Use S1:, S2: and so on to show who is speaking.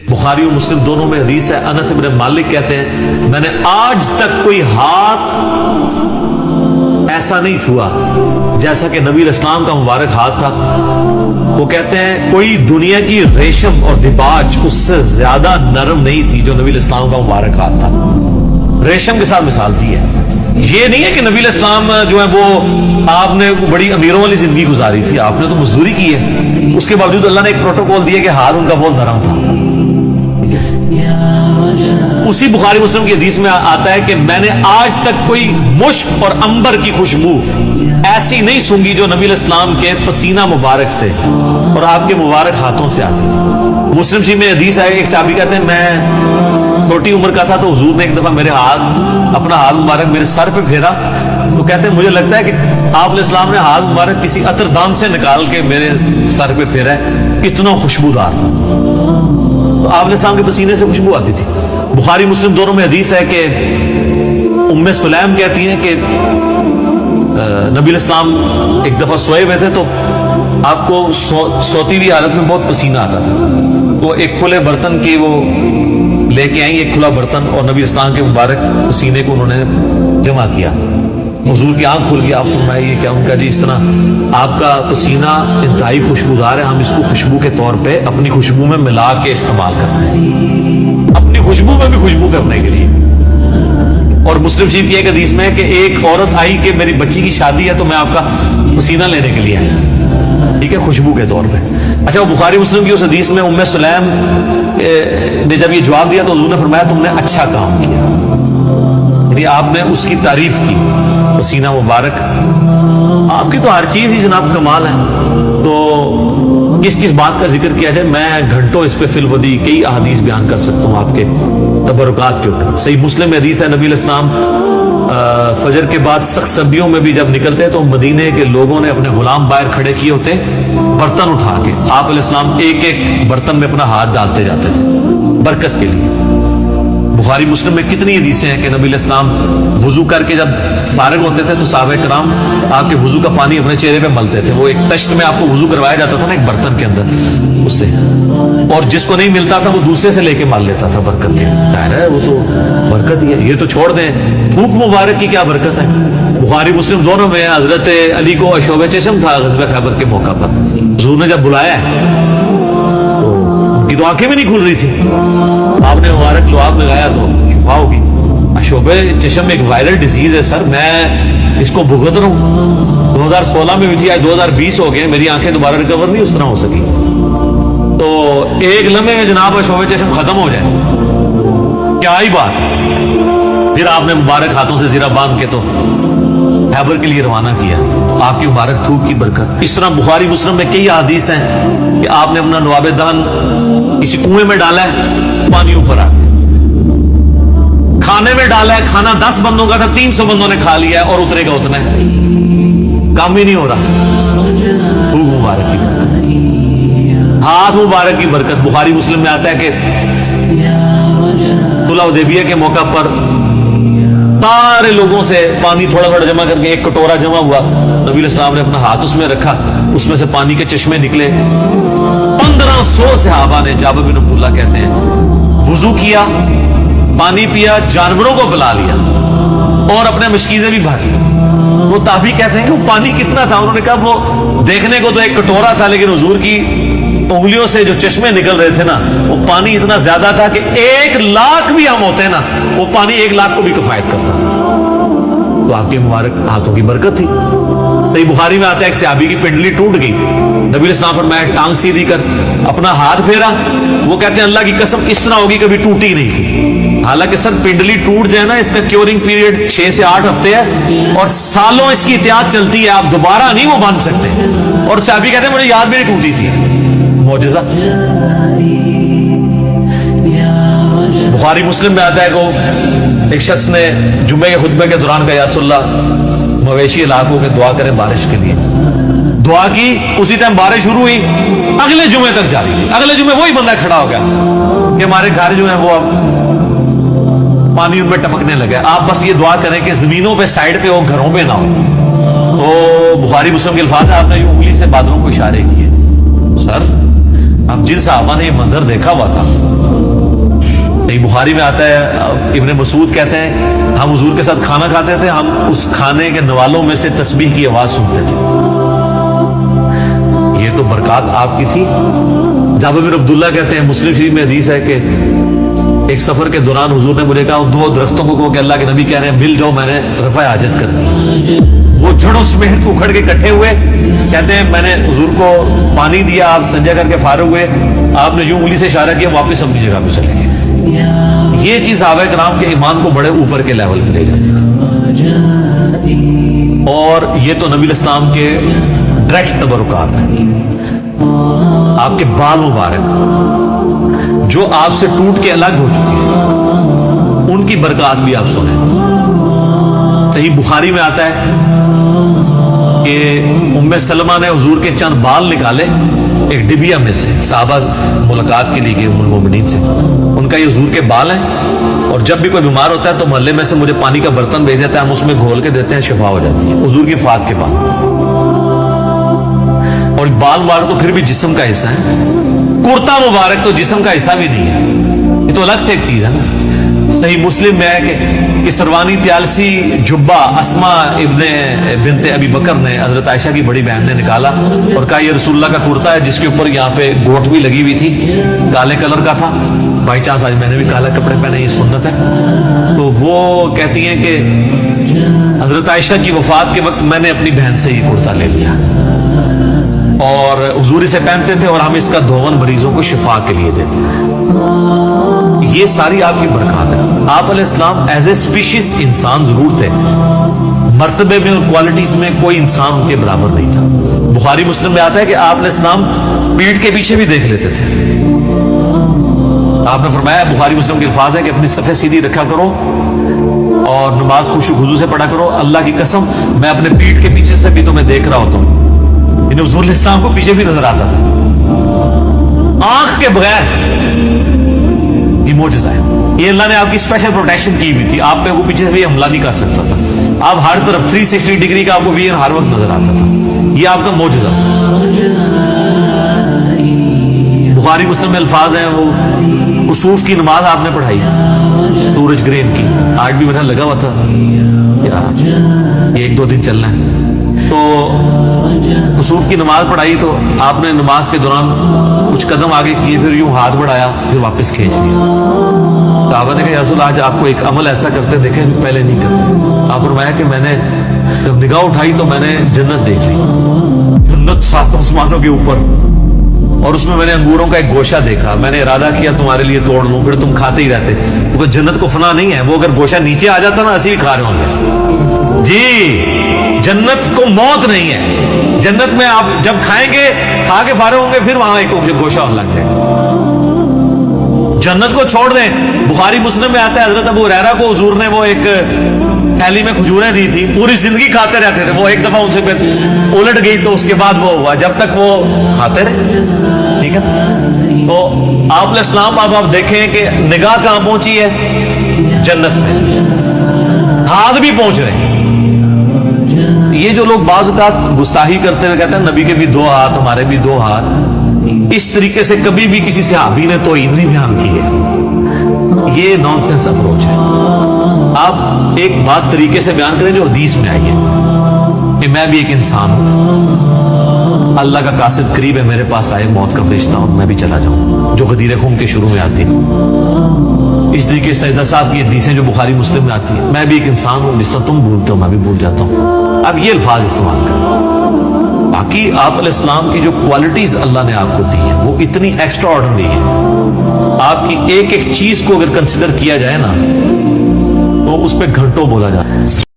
S1: بخاری اور مسلم دونوں میں حدیث ہے، انس بن مالک کہتے ہیں میں نے آج تک کوئی ہاتھ ایسا نہیں چھوا جیسا کہ نبی علیہ السلام کا مبارک ہاتھ تھا۔ وہ کہتے ہیں کوئی دنیا کی ریشم اور دباج اس سے زیادہ نرم نہیں تھی جو نبی علیہ السلام کا مبارک ہاتھ تھا۔ ریشم کے ساتھ مثال دی ہے۔ یہ نہیں ہے کہ نبی علیہ السلام جو ہے وہ آپ نے بڑی امیروں والی زندگی گزاری تھی، آپ نے تو مزدوری کی ہے، اس کے باوجود اللہ نے ایک پروٹوکول دیا کہ ہاتھ ان کا بہت نرم تھا۔ اسی بخاری مسلم کی حدیث میں آتا ہے کہ میں نے آج تک کوئی مشک اور عنبر کی خوشبو ایسی نہیں سونگی جو نبی علیہ السلام کے پسینہ مبارک سے اور آپ کے مبارک ہاتھوں سے آتی تھی۔ مسلم شریف میں حدیث ہے، ایک صحابی کہتے ہیں میں چھوٹی عمر کا تھا تو حضور نے ایک دفعہ میرے اپنا ہاتھ مبارک میرے سر پہ پھیرا، تو کہتے ہیں مجھے لگتا ہے کہ آپ علیہ السلام نے ہاتھ مبارک کسی عطر دان سے نکال کے میرے سر پہ پھیرا ہے، اتنا خوشبودار تھا۔ تو آپ علیہ السلام کے پسینے سے خوشبو آتی تھی۔ بخاری مسلم دونوں میں حدیث ہے کہ ام سلیم کہتی ہیں کہ نبی علیہ السلام ایک دفعہ سوئے ہوئے تھے تو آپ کو سوتی ہوئی حالت میں بہت پسینہ آتا تھا، تو ایک کھلے برتن کی وہ لے کے آئیں، ایک کھلا برتن، اور نبی اسلام کے مبارک پسینے کو انہوں نے جمع کیا۔ حضور کی آنکھ کھل گئی، آپ فرمائیے کیا؟ ان کا جی اس طرح آپ کا پسینہ انتہائی خوشبودار ہے، ہم اس کو خوشبو کے طور پہ اپنی خوشبو میں ملا کے استعمال کرتے ہیں، اپنی خوشبو میں بھی خوشبو کرنے کے لیے۔ اور مسلم شریف کی ایک حدیث میں ہے کہ ایک عورت آئی کہ میری بچی کی شادی ہے تو میں آپ کا پسینہ لینے کے لیے آئی، ٹھیک ہے، خوشبو کے طور پہ۔ اچھا، وہ بخاری مسلم کی اس حدیث میں ام سلیم نے جب یہ جواب دیا تو حضور نے فرمایا تم نے اچھا کام کیا، یعنی آپ نے اس کی تعریف کی، پسینہ مبارک آپ کی تو ہر چیز ہی جناب کمال ہے، تو کس کس بات کا ذکر کیا جائے؟ میں گھنٹوں اس پہ فی الودی کئی احادیث بیان کر سکتا ہوں آپ کے تبرکات کے اوپر۔ صحیح مسلم میں حدیث ہے نبی علیہ السلام فجر کے بعد سخت سردیوں میں بھی جب نکلتے تو مدینے کے لوگوں نے اپنے غلام باہر کھڑے کیے ہوتے برتن اٹھا کے، آپ علیہ السلام ایک ایک برتن میں اپنا ہاتھ ڈالتے جاتے تھے برکت کے لیے۔ بخاری مسلم میں کتنی حدیثیں ہیں کہ نبی علیہ السلام وضو کر کے جب فارغ ہوتے تھے تو صحابہ کرام آپ کے وضو کا پانی اپنے چہرے پہ ملتے تھے، وہ ایک تشت میں آپ کو وضو کروایا جاتا تھا نا ایک برتن کے اندر، اس سے، اور جس کو نہیں ملتا تھا وہ دوسرے سے لے کے مال لیتا تھا برکت کے، ظاہر ہے وہ تو برکت ہی ہے۔ یہ تو چھوڑ دیں تھوک مبارک کی کیا برکت ہے۔ بخاری مسلم دونوں میں حضرت علی کو شعبہ چشم تھا غزوہ خیبر کے موقع پر، حضور نے جب بلایا کی تو آنکھیں بھی نہیں کھل رہی تھی، آپ نے مبارک لعاب لگایا تو شفا ہوگی۔ شعبہ چشم ایک وائرل ڈیزیز ہے سر، میں اس کو بھگت رہا ہوں، 2016 میں ہوئی تھی، آج 2020 ہو گئے، میری آنکھیں دوبارہ ریکور نہیں اس طرح ہو سکی، تو ایک لمحے میں جناب شعبہ چشم ختم ہو جائے، کیا ہی بات ہے۔ پھر آپ نے مبارک ہاتھوں سے زیرہ باندھ کے تو خیبر کے لیے روانہ کیا، آپ کی مبارک تھوک کی برکت۔ اس طرح بخاری مسلم میں کئی حدیث ہیں کہ آپ نے اپنا نواب دان کسی کنویں میں ڈالا ہے، پانی اوپر آ گیا، کھانے میں ڈالا ہے، کھانا 10 بندوں کا تھا 300 بندوں نے کھا لیا ہے اور اترے گا اتنا ہے، کام ہی نہیں ہو رہا، تھوک مبارک کی برکت، ہاتھ مبارک کی برکت۔ بخاری مسلم میں آتا ہے کہ صلح حدیبیہ کے موقع پر سارے لوگوں سے پانی تھوڑا تھوڑا جمع کر کے ایک کٹورا جمع ہوا، نبی علیہ السلام نے اپنا ہاتھ اس میں رکھا، اس میں سے پانی کے چشمے نکلے، 1500 صحابہ نے، جابر بن عبداللہ کہتے ہیں، وضو کیا، پانی پیا، جانوروں کو پلا لیا اور اپنے مشکیزیں بھی بھر لی۔ وہ تابعی کہتے ہیں کہ وہ پانی کتنا تھا؟ انہوں نے کہا وہ دیکھنے کو تو ایک کٹورا تھا لیکن حضور کی انگلیوں سے جو چشمے نکل رہے تھے نا وہ پانی اتنا زیادہ تھا کہ 1,00,000 بھی ہم ہوتے ہیں نا وہ پانی 1,00,000 کو بھی کفایت کرتا تھا۔ تو آپ کے مبارک ہاتھوں کی برکت تھی۔ صحیح بخاری میں آتا ہے ایک صحابی کی پنڈلی ٹوٹ گئی، نبی علیہ السلام فرمایا ٹانگ سیدھی کر، اپنا ہاتھ پھیرا، وہ کہتے ہیں اللہ کی قسم اس طرح ہوگی کبھی ٹوٹی نہیں تھی۔ حالانکہ سر پنڈلی ٹوٹ جائے نا اس کا کیورنگ پیریڈ 6 سے 8 ہفتے ہے اور سالوں اس کی احتیاط چلتی ہے، آپ دوبارہ نہیں وہ باندھ سکتے، اور صحابی کہتے ہیں مجھے یاد بھی نہیں ٹوٹی تھی، معجزہ۔ بخاری مسلم میں آتا ہے کہ ایک شخص نے جمعے کے خطبے کے دوران کہا یا رسول اللہ مویشی علاقوں کے دعا کریں بارش کے لیے، دعا کی، اسی ٹائم بارش شروع ہوئی، اگلے جمعے تک جاری تھی، اگلے جمعے وہی بندہ کھڑا ہو گیا کہ ہمارے گھر جو ہے وہ اب پانی ان میں ٹپکنے لگا، آپ بس یہ دعا کریں کہ زمینوں پہ سائڈ پہ ہو، گھروں پہ نہ ہو۔ تو بخاری مسلم کے الفاظ ہیں، آپ نے یہ انگلی سے بادلوں کو اشارے کیے۔ سر اب جن صحابہ نے یہ منظر دیکھا ہوا تھا، صحیح بخاری میں آتا ہے، ابن مسعود کہتے ہیں ہم حضور کے ساتھ کھانا کھاتے تھے، ہم اس کھانے کے نوالوں میں سے تسبیح کی آواز سنتے تھے. یہ تو برکات آپ کی تھی. جابر بن عبداللہ کہتے ہیں، مسلم شریف میں حدیث ہے کہ ایک سفر کے دوران حضور نے مجھے کہا دو درختوں کو کہو کہ اللہ کے نبی کہہ رہے ہیں مل جاؤ، میں نے رفع حاجت کرنی. وہ جڑوں سمیت اکھڑ کے اکٹھے ہوئے، کہتے ہیں میں نے حضور کو پانی دیا، آپ سنجا کر کے فارغ ہوئے، آپ نے یوں انگلی سے اشارہ کیا، واپس اپنی جگہ پہ چلے گئے. یہ چیز صحابہ کرام کے ایمان کو بڑے اوپر کے لیول پہ لے جاتی تھی. اور یہ تو نبی الاسلام کے ڈائریکٹ تبرکات ہیں. آپ کے بال مبارک جو آپ سے ٹوٹ کے الگ ہو چکے ہیں، ان کی برکات بھی آپ سنیں. صحیح بخاری میں آتا ہے کہ ام سلمہ نے حضور کے چند بال نکالے ایک ڈبیا میں سے، صحابہ ملاقات کے لیے گئے ام المومنین سے، ان کا یہ حضور کے بال ہیں، اور جب بھی کوئی بیمار ہوتا ہے تو محلے میں سے مجھے پانی کا برتن بھیج دیتا ہے، ہم اس میں گھول کے دیتے ہیں، شفا ہو جاتی ہے. حضور کی وفات کے بعد. اور بال مبارک تو پھر بھی جسم کا حصہ ہے، کرتا مبارک تو جسم کا حصہ بھی نہیں ہے، یہ تو الگ سے ایک چیز ہے نا. صحیح مسلم میں ہے کہ سروانی تیالسی جبہ اسما ابن بنت ابی بکر نے حضرت عائشہ کی بڑی بہن نے نکالا اور کہا یہ رسول اللہ کا کرتا ہے جس کے اوپر یہاں پہ گوٹ بھی لگی ہوئی تھی، کالے کلر کا تھا. بائی چانس آج میں نے بھی کالا کپڑے پہنے، یہ سنت ہے. تو وہ کہتی ہیں کہ حضرت عائشہ کی وفات کے وقت میں نے اپنی بہن سے یہ کرتا لے لیا اور حضور اسے پہنتے تھے، اور ہم اس کا دھون مریضوں کو شفا کے لیے دیتے ہیں. یہ ساری آپ کی برکات ہے. آپ علیہ السلام ایز اے اسپیشیز انسان ضرور تھے، مرتبے میں اور کوالٹیز میں کوئی انسان ان کے برابر نہیں تھا. بخاری مسلم میں آتا ہے کہ آپ علیہ السلام پیٹھ کے پیچھے بھی دیکھ لیتے تھے. آپ نے فرمایا، بخاری مسلم کے الفاظ ہے کہ اپنی صفیں سیدھی رکھا کرو اور نماز خشوع خضوع سے پڑھا کرو. اللہ کی قسم میں اپنے پیٹھ کے پیچھے سے بھی تمہیں دیکھ رہا ہوتا ہوں. یعنی حضور علیہ السلام کو پیچھے بھی نظر آتا تھا آنکھ کے بغیر. یہ معجزہ ہے. یہ اللہ نے آپ کی اسپیشل پروٹیکشن کی ہوئی تھی، آپ پہ وہ پیچھے سے بھی حملہ نہیں کر سکتا تھا. آپ ہر طرف 360 ڈگری کا آپ کو ویژن ہر وقت نظر آتا تھا. یہ آپ کا معجزہ تھا. بخاری مسلم میں الفاظ ہیں، وہ کسوف کی نماز آپ نے پڑھائی سورج گرہن کی، آج بھی میرا لگا ہوا تھا یہ 1-2 دن چلنا ہے. تو کسوف کی نماز پڑھائی تو آپ نے نماز کے دوران کچھ قدم آگے کیے، پھر یوں ہاتھ بڑھایا، پھر واپس کھینچ لیا. صحابہ نے کہا یا رسول اللہ، آج آپ کو ایک عمل ایسا کرتے دیکھیں پہلے نہیں کرتے. آپ فرمایا کہ میں نے جب نگاہ اٹھائی تو میں نے جنت دیکھ لی، جنت 7 آسمانوں کے اوپر، اور اس میں نے انگوروں کا ایک گوشہ دیکھا. میں نے ارادہ کیا تمہارے لیے توڑ لوں، پھر تم کھاتے ہی رہتے، کیونکہ جنت کو فنا نہیں ہے. وہ اگر گوشہ نیچے آ جاتا نا، اسی بھی کھا رہے ہوں گے. جی، جنت کو موت نہیں ہے. جنت میں آپ جب کھائیں گے، کھا کے فارغ ہوں گے، پھر وہاں ایک گوشہ اور لگ جائے گا. جنت کو چھوڑ دیں. بخاری مسلم میں آتا ہے حضرت ابو ہریرہ کو حضور نے وہ ایک تھیلی میں کھجوریں دی تھی، پوری زندگی کھاتے رہتے تھے. وہ ایک دفعہ ان سے پھر الٹ گئی تو اس کے بعد وہ ہوا، جب تک وہ کھاتے رہے. ٹھیک ہے. تو آپ علیہ السلام اب آپ دیکھیں کہ نگاہ کہاں پہنچی ہے؟ جنت میں. ہاتھ بھی پہنچ رہے ہیں. یہ جو لوگ بعض اوقات گستاخی کرتے ہوئے کہتے ہیں نبی کے بھی 2 ہاتھ، ہمارے بھی 2 ہاتھ، اس طریقے سے کبھی بھی کسی صحابی نے توحید نہیں بیان کی ہے. یہ نان سینس اپروچ ہے. آپ ایک بات طریقے سے بیان کریں جو حدیث میں آئی ہے کہ میں بھی ایک انسان ہوں، اللہ کا قاصد قریب ہے، میرے پاس آئے موت کا فرشتہ اور میں بھی چلا جاؤں، جو غدیر خم کے شروع میں آتی ہے. اس طریقے سے سیدہ صاحب کی حدیثیں جو بخاری مسلم میں آتی ہیں، میں بھی ایک انسان ہوں، جس طرح تم بھولتے ہو میں بھی بھول جاتا ہوں. اب یہ الفاظ استعمال کریں. باقی آپ علیہ السلام کی جو کوالٹیز اللہ نے آپ کو دی ہیں وہ اتنی ایکسٹرا آرڈنری ہیں. آپ کی ایک ایک چیز کو اگر کنسیڈر کیا جائے نا تو اس پہ گھنٹوں بولا جاتا ہے.